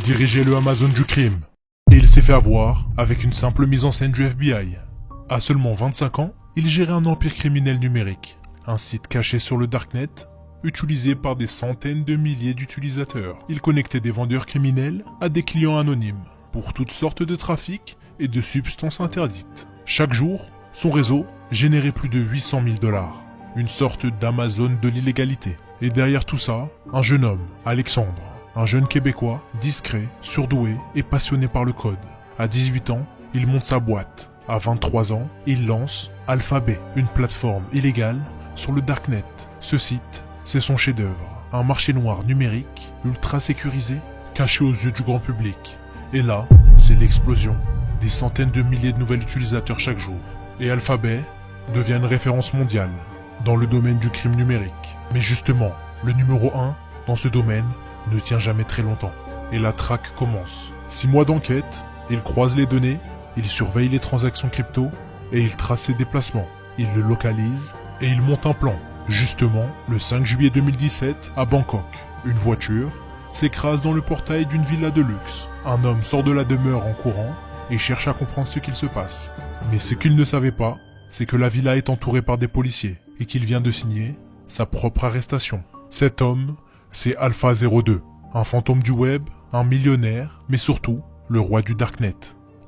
dirigeait le Amazon du crime. Et il s'est fait avoir avec une simple mise en scène du FBI. À seulement 25 ans, il gérait un empire criminel numérique. Un site caché sur le Darknet, utilisé par des centaines de milliers d'utilisateurs. Il connectait des vendeurs criminels à des clients anonymes, pour toutes sortes de trafics et de substances interdites. Chaque jour, son réseau générait plus de 800 000 $. Une sorte d'Amazon de l'illégalité. Et derrière tout ça, un jeune homme, Alexandre. Un jeune Québécois, discret, surdoué et passionné par le code. À 18 ans, il monte sa boîte. À 23 ans, il lance Alphabet, une plateforme illégale sur le Darknet. Ce site, c'est son chef-d'œuvre. Un marché noir numérique, ultra sécurisé, caché aux yeux du grand public. Et là, c'est l'explosion. Des centaines de milliers de nouveaux utilisateurs chaque jour. Et Alphabet devient une référence mondiale dans le domaine du crime numérique. Mais justement, le numéro 1 dans ce domaine ne tient jamais très longtemps. Et la traque commence. 6 mois d'enquête, il croise les données, il surveille les transactions crypto et il trace ses déplacements. Il le localise et il monte un plan. Justement, le 5 juillet 2017, à Bangkok, une voiture s'écrase dans le portail d'une villa de luxe. Un homme sort de la demeure en courant et cherche à comprendre ce qu'il se passe. Mais ce qu'il ne savait pas, c'est que la villa est entourée par des policiers et qu'il vient de signer sa propre arrestation. Cet homme, c'est Alpha 02, un fantôme du web, un millionnaire, mais surtout le roi du Darknet.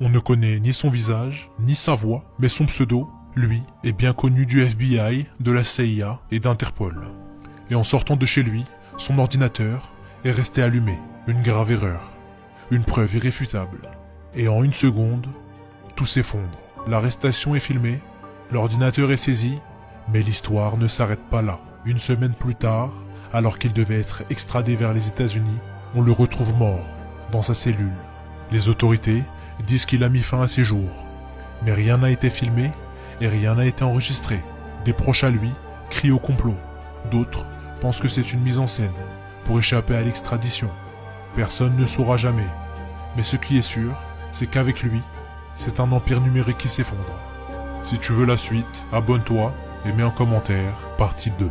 On ne connaît ni son visage, ni sa voix, mais son pseudo, lui, est bien connu du FBI, de la CIA et d'Interpol. Et en sortant de chez lui, son ordinateur est resté allumé. Une grave erreur. Une preuve irréfutable. Et en une seconde, tout s'effondre. L'arrestation est filmée, l'ordinateur est saisi, mais l'histoire ne s'arrête pas là. Une semaine plus tard, alors qu'il devait être extradé vers les États-Unis, on le retrouve mort, dans sa cellule. Les autorités disent qu'il a mis fin à ses jours. Mais rien n'a été filmé et rien n'a été enregistré. Des proches à lui crient au complot. D'autres pensent que c'est une mise en scène pour échapper à l'extradition. Personne ne saura jamais. Mais ce qui est sûr, c'est qu'avec lui, c'est un empire numérique qui s'effondre. Si tu veux la suite, abonne-toi et mets un commentaire, partie 2.